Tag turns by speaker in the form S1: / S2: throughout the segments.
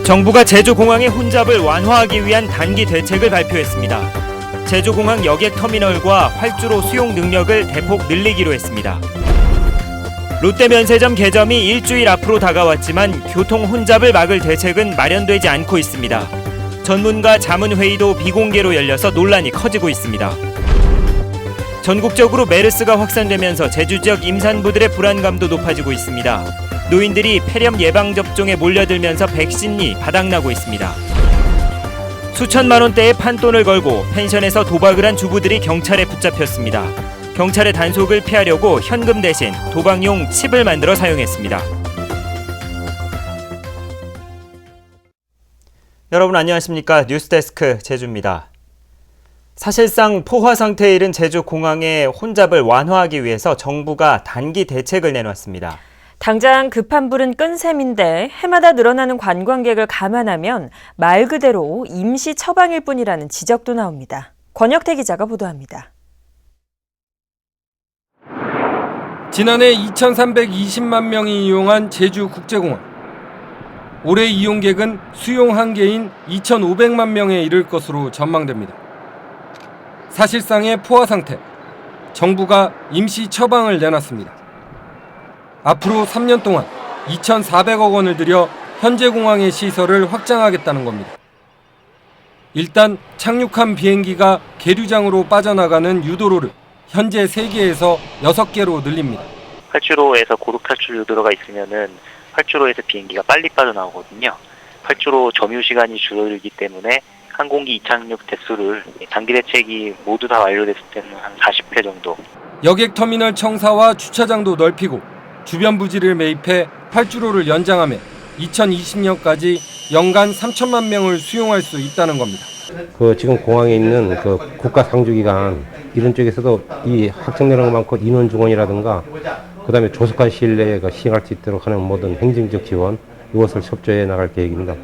S1: 정부가 제주공항의 혼잡을 완화하기 위한 단기 대책을 발표했습니다. 제주공항 여객터미널과 활주로 수용 능력을 대폭 늘리기로 했습니다. 롯데면세점 개점이 일주일 앞으로 다가왔지만 교통 혼잡을 막을 대책은 마련되지 않고 있습니다. 전문가 자문회의도 비공개로 열려서 논란이 커지고 있습니다. 전국적으로 메르스가 확산되면서 제주 지역 임산부들의 불안감도 높아지고 있습니다. 노인들이 폐렴 예방접종에 몰려들면서 백신이 바닥나고 있습니다. 수천만 원대의 판돈을 걸고 펜션에서 도박을 한 주부들이 경찰에 붙잡혔습니다. 경찰의 단속을 피하려고 현금 대신 도박용 칩을 만들어 사용했습니다. 여러분 안녕하십니까? 뉴스데스크 제주입니다. 사실상 포화 상태에 이른 제주공항의 혼잡을 완화하기 위해서 정부가 단기 대책을 내놨습니다.
S2: 당장 급한 불은 끈 셈인데 해마다 늘어나는 관광객을 감안하면 말 그대로 임시 처방일 뿐이라는 지적도 나옵니다. 권혁태 기자가 보도합니다.
S3: 지난해 2,320만 명이 이용한 제주국제공항. 올해 이용객은 수용 한계인 2,500만 명에 이를 것으로 전망됩니다. 사실상의 포화 상태. 정부가 임시 처방을 내놨습니다. 앞으로 3년 동안 2,400억 원을 들여 현재 공항의 시설을 확장하겠다는 겁니다. 일단 착륙한 비행기가 계류장으로 빠져나가는 유도로를 현재 3개에서 6개로 늘립니다.
S4: 활주로에서 고속 탈출 유도로가 있으면은 활주로에서 비행기가 빨리 빠져나오거든요. 활주로 점유 시간이 줄어들기 때문에 항공기 이착륙 대수를 단기 대책이 모두 다 완료됐을 때는 한 40회 정도.
S3: 여객터미널 청사와 주차장도 넓히고 주변 부지를 매입해 활주로를 연장하며 2020년까지 연간 3천만 명을 수용할 수 있다는 겁니다.
S5: 지금 공항에 있는 국가 상주기관 이런 쪽에서도 이 확정되는 것만큼 인원 증원이라든가 그다음에 조속한 시일 내에 시행할 수 있도록 하는 모든 행정적 지원 이것을 협조해 나갈 계획입니다.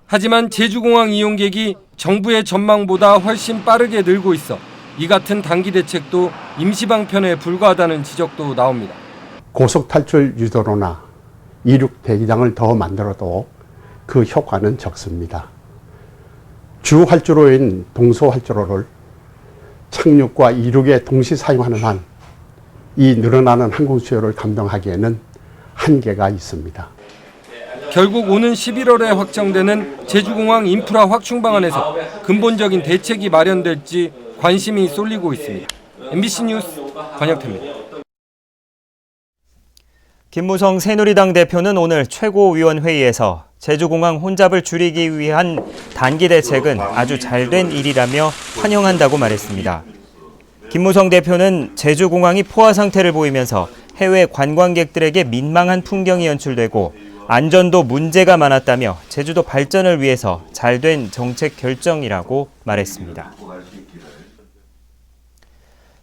S3: 하지만 제주공항 이용객이 정부의 전망보다 훨씬 빠르게 늘고 있어 이 같은 단기 대책도 임시 방편에 불과하다는 지적도 나옵니다.
S6: 고속 탈출 유도로나 이륙 대기장을 더 만들어도 그 효과는 적습니다. 주 활주로인 동서 활주로를 착륙과 이륙에 동시 사용하는 한 이 늘어나는 항공 수요를 감당하기에는 한계가 있습니다.
S3: 결국 오는 11월에 확정되는 제주공항 인프라 확충 방안에서 근본적인 대책이 마련될지 관심이 쏠리고 있습니다. MBC 뉴스 권혁태입니다.
S1: 김무성 새누리당 대표는 오늘 최고위원회의에서 제주공항 혼잡을 줄이기 위한 단기 대책은 아주 잘된 일이라며 환영한다고 말했습니다. 김무성 대표는 제주공항이 포화 상태를 보이면서 해외 관광객들에게 민망한 풍경이 연출되고 안전도 문제가 많았다며 제주도 발전을 위해서 잘된 정책 결정이라고 말했습니다.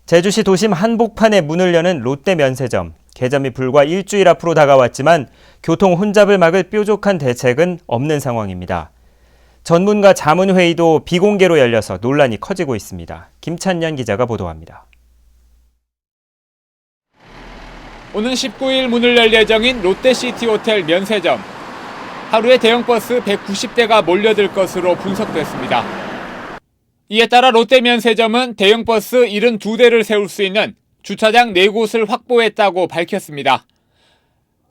S1: 제주시 도심 한복판에 문을 여는 롯데면세점. 개점이 불과 일주일 앞으로 다가왔지만 교통 혼잡을 막을 뾰족한 대책은 없는 상황입니다. 전문가 자문회의도 비공개로 열려서 논란이 커지고 있습니다. 김찬년 기자가 보도합니다.
S7: 오는 19일 문을 열 예정인 롯데시티호텔 면세점. 하루에 대형버스 190대가 몰려들 것으로 분석됐습니다. 이에 따라 롯데면세점은 대형버스 72대를 세울 수 있는 주차장 4곳을 확보했다고 밝혔습니다.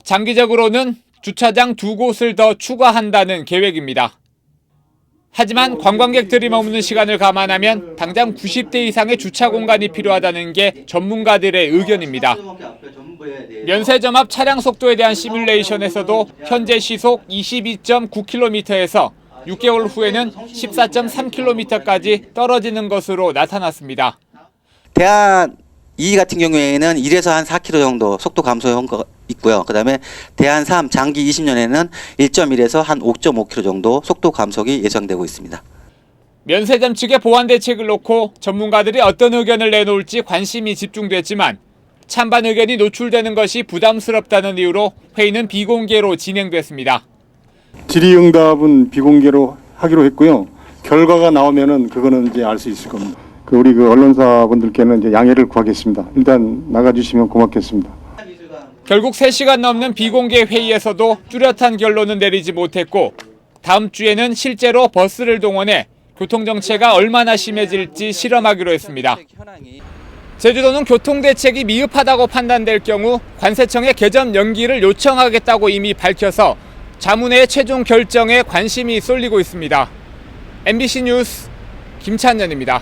S7: 장기적으로는 주차장 2곳을 더 추가한다는 계획입니다. 하지만 관광객들이 머무는 시간을 감안하면 당장 90대 이상의 주차 공간이 필요하다는 게 전문가들의 의견입니다. 면세점 앞 차량 속도에 대한 시뮬레이션에서도 현재 시속 22.9km에서 6개월 후에는 14.3km까지 떨어지는 것으로 나타났습니다.
S8: 대한 2 같은 경우에는 1에서 한 4km 정도 속도 감소한 거 있고요. 그다음에 대한 3 장기 20년에는 1.1에서 한 5.5km 정도 속도 감속이 예상되고 있습니다.
S7: 면세점 측의 보완 대책을 놓고 전문가들이 어떤 의견을 내놓을지 관심이 집중됐지만 찬반 의견이 노출되는 것이 부담스럽다는 이유로 회의는 비공개로 진행됐습니다.
S9: 질의응답은 비공개로 하기로 했고요. 결과가 나오면은 그거는 이제 알 수 있을 겁니다. 우리 언론사분들께는 이제 양해를 구하겠습니다. 일단 나가주시면 고맙겠습니다.
S7: 결국 3시간 넘는 비공개 회의에서도 뚜렷한 결론은 내리지 못했고 다음 주에는 실제로 버스를 동원해 교통정체가 얼마나 심해질지 실험하기로 했습니다. 제주도는 교통대책이 미흡하다고 판단될 경우 관세청에 개점 연기를 요청하겠다고 이미 밝혀서 자문회의 최종 결정에 관심이 쏠리고 있습니다. MBC 뉴스 김찬년입니다.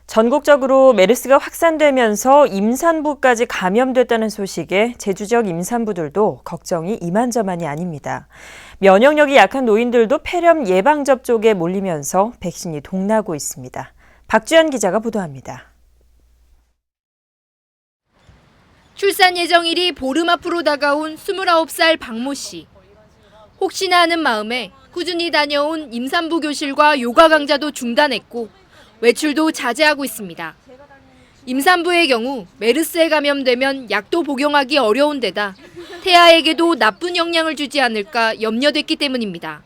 S2: 전국적으로 메르스가 확산되면서 임산부까지 감염됐다는 소식에 제주 지역 임산부들도 걱정이 이만저만이 아닙니다. 면역력이 약한 노인들도 폐렴 예방접종에 몰리면서 백신이 동나고 있습니다. 박주연 기자가 보도합니다.
S10: 출산 예정일이 보름 앞으로 다가온 29살 박모 씨. 혹시나 하는 마음에 꾸준히 다녀온 임산부 교실과 요가 강좌도 중단했고 외출도 자제하고 있습니다. 임산부의 경우 메르스에 감염되면 약도 복용하기 어려운 데다 태아에게도 나쁜 영향을 주지 않을까 염려됐기 때문입니다.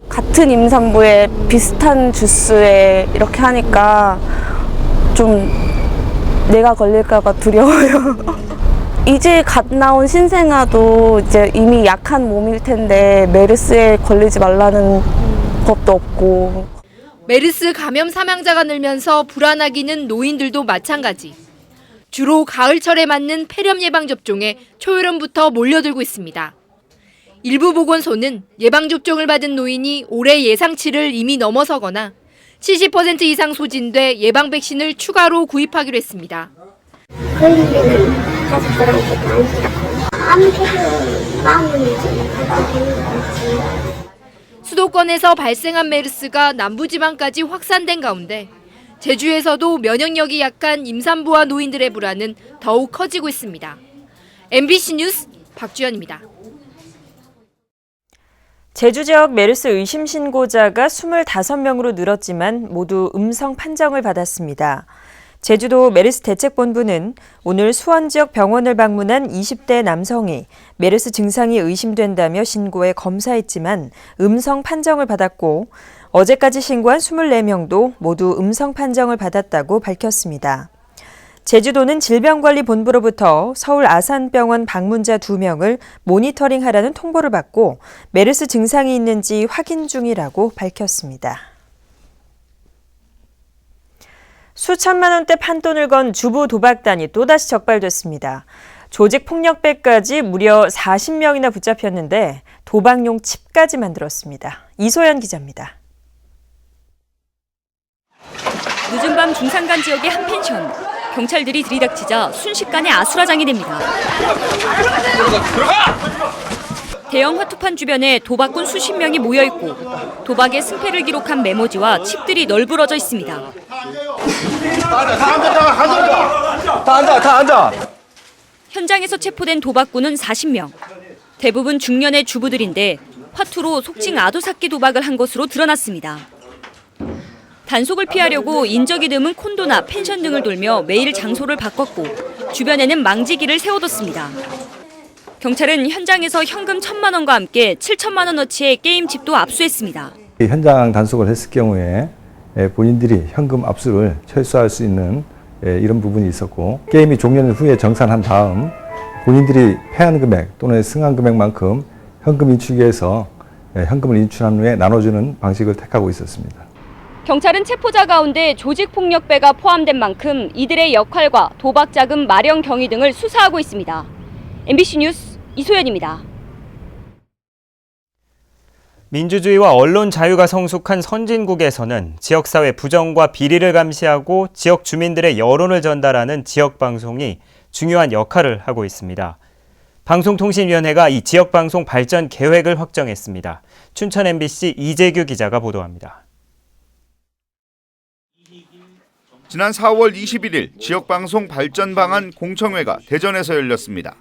S11: 같은 임산부에 비슷한 주스에 이렇게 하니까 좀 내가 걸릴까 봐 두려워요. 이제 갓 나온 신생아도 이제 이미 약한 몸일 텐데 메르스에 걸리지 말라는 법도 없고.
S10: 메르스 감염 사망자가 늘면서 불안하기는 노인들도 마찬가지. 주로 가을철에 맞는 폐렴 예방접종에 초여름부터 몰려들고 있습니다. 일부 보건소는 예방접종을 받은 노인이 올해 예상치를 이미 넘어서거나 70% 이상 소진돼 예방 백신을 추가로 구입하기로 했습니다.
S12: 걸리면은 가족들한테도 안 좋고 아무래도 마음은 좀 걱정되는 것 같지.
S10: 수도권에서 발생한 메르스가 남부지방까지 확산된 가운데 제주에서도 면역력이 약한 임산부와 노인들의 불안은 더욱 커지고 있습니다. MBC 뉴스 박주연입니다.
S2: 제주 지역 메르스 의심 신고자가 25명으로 늘었지만 모두 음성 판정을 받았습니다. 제주도 메르스 대책본부는 오늘 수원 지역 병원을 방문한 20대 남성이 메르스 증상이 의심된다며 신고해 검사했지만 음성 판정을 받았고 어제까지 신고한 24명도 모두 음성 판정을 받았다고 밝혔습니다. 제주도는 질병관리본부로부터 서울 아산병원 방문자 2명을 모니터링하라는 통보를 받고 메르스 증상이 있는지 확인 중이라고 밝혔습니다. 수천만 원대 판돈을 건 주부 도박단이 또다시 적발됐습니다. 조직폭력배까지 무려 40명이나 붙잡혔는데 도박용 칩까지 만들었습니다. 이소연 기자입니다.
S13: 늦은 밤 중산간 지역의 한 펜션. 경찰들이 들이닥치자 순식간에 아수라장이 됩니다. 대형 화투판 주변에 도박꾼 수십 명이 모여있고 도박의 승패를 기록한 메모지와 칩들이 널브러져 있습니다.
S14: 다 앉아.
S13: 현장에서 체포된 도박꾼은 40명. 대부분 중년의 주부들인데 화투로 속칭 아도사키 도박을 한 것으로 드러났습니다. 단속을 피하려고 인적이 드문 콘도나 펜션 등을 돌며 매일 장소를 바꿨고 주변에는 망지기를 세워뒀습니다. 경찰은 현장에서 현금 1,000만 원과 함께 7천만 원어치의 게임칩도 압수했습니다.
S14: 현장 단속을 했을 경우에 본인들이 현금 압수를 철수할 수 있는 이런 부분이 있었고 게임이 종료 후에 정산한 다음 본인들이 패한 금액 또는 승한 금액만큼 현금 인출기에서 현금을 인출한 후에 나눠주는 방식을 택하고 있었습니다.
S13: 경찰은 체포자 가운데 조직폭력배가 포함된 만큼 이들의 역할과 도박 자금 마련 경위 등을 수사하고 있습니다. MBC 뉴스 이소연입니다.
S1: 민주주의와 언론 자유가 성숙한 선진국에서는 지역사회 부정과 비리를 감시하고 지역 주민들의 여론을 전달하는 지역방송이 중요한 역할을 하고 있습니다. 방송통신위원회가 이 지역방송 발전 계획을 확정했습니다. 춘천 MBC 이재규 기자가 보도합니다.
S15: 지난 4월 21일 지역방송 발전 방안 공청회가 대전에서 열렸습니다.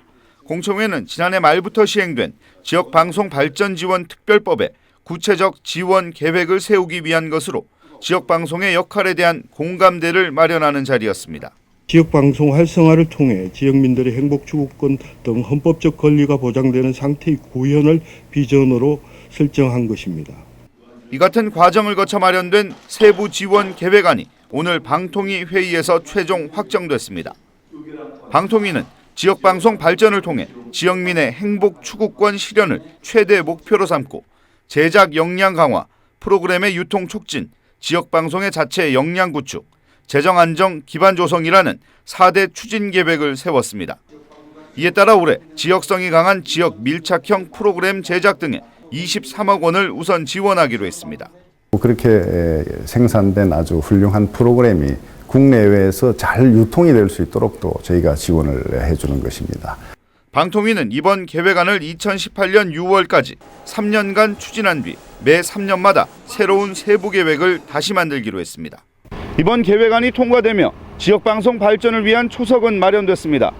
S15: 공청회는 지난해 말부터 시행된 지역방송 발전 지원 특별법에 구체적 지원 계획을 세우기 위한 것으로 지역방송의 역할에 대한 공감대를 마련하는 자리였습니다.
S16: 지역방송 활성화를 통해 지역민들의 행복 추구권 등 헌법적 권리가 보장되는 상태의 구현을 비전으로 설정한 것입니다.
S15: 이 같은 과정을 거쳐 마련된 세부 지원 계획안이 오늘 방통위 회의에서 최종 확정됐습니다. 방통위는 지역방송 발전을 통해 지역민의 행복 추구권 실현을 최대 목표로 삼고 제작 역량 강화, 프로그램의 유통 촉진, 지역방송의 자체 역량 구축, 재정 안정 기반 조성이라는 4대 추진 계획을 세웠습니다. 이에 따라 올해 지역성이 강한 지역 밀착형 프로그램 제작 등에 23억 원을 우선 지원하기로 했습니다.
S17: 그렇게 생산된 아주 훌륭한 프로그램이 국내외에서 잘 유통이 될 수 있도록 또 저희가 지원을 해주는 것입니다.
S15: 방통위는 이번 계획안을 2018년 6월까지 3년간 추진한 뒤 매 3년마다 새로운 세부 계획을 다시 만들기로 했습니다. 이번 계획안이 통과되며 지역방송 발전을 위한 초석은 마련됐습니다.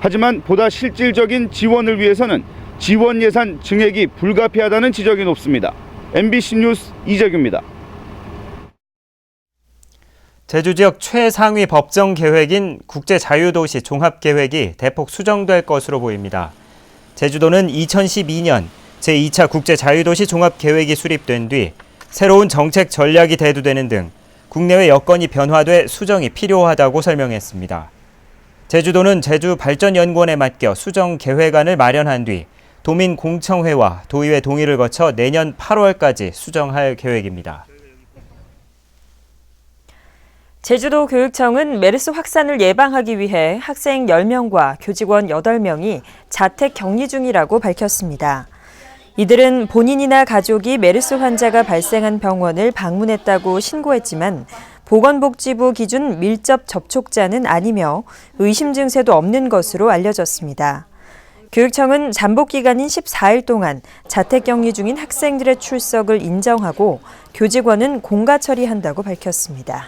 S15: 하지만 보다 실질적인 지원을 위해서는 지원 예산 증액이 불가피하다는 지적이 높습니다. MBC 뉴스 이재규입니다.
S1: 제주 지역 최상위 법정 계획인 국제자유도시 종합계획이 대폭 수정될 것으로 보입니다. 제주도는 2012년 제2차 국제자유도시 종합계획이 수립된 뒤 새로운 정책 전략이 대두되는 등 국내외 여건이 변화돼 수정이 필요하다고 설명했습니다. 제주도는 제주발전연구원에 맡겨 수정 계획안을 마련한 뒤 도민공청회와 도의회 동의를 거쳐 내년 8월까지 수정할 계획입니다.
S2: 제주도 교육청은 메르스 확산을 예방하기 위해 학생 10명과 교직원 8명이 자택 격리 중이라고 밝혔습니다. 이들은 본인이나 가족이 메르스 환자가 발생한 병원을 방문했다고 신고했지만 보건복지부 기준 밀접 접촉자는 아니며 의심 증세도 없는 것으로 알려졌습니다. 교육청은 잠복 기간인 14일 동안 자택 격리 중인 학생들의 출석을 인정하고 교직원은 공가 처리한다고 밝혔습니다.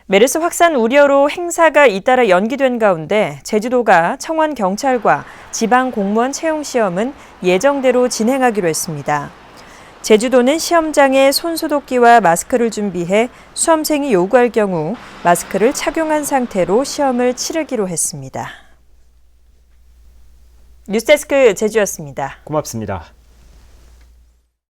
S2: 메르스 확산 우려로 행사가 잇따라 연기된 가운데 제주도가 청원 경찰과 지방 공무원 채용 시험은 예정대로 진행하기로 했습니다. 제주도는 시험장에 손소독기와 마스크를 준비해 수험생이 요구할 경우 마스크를 착용한 상태로 시험을 치르기로 했습니다. 뉴스데스크 제주였습니다.
S1: 고맙습니다.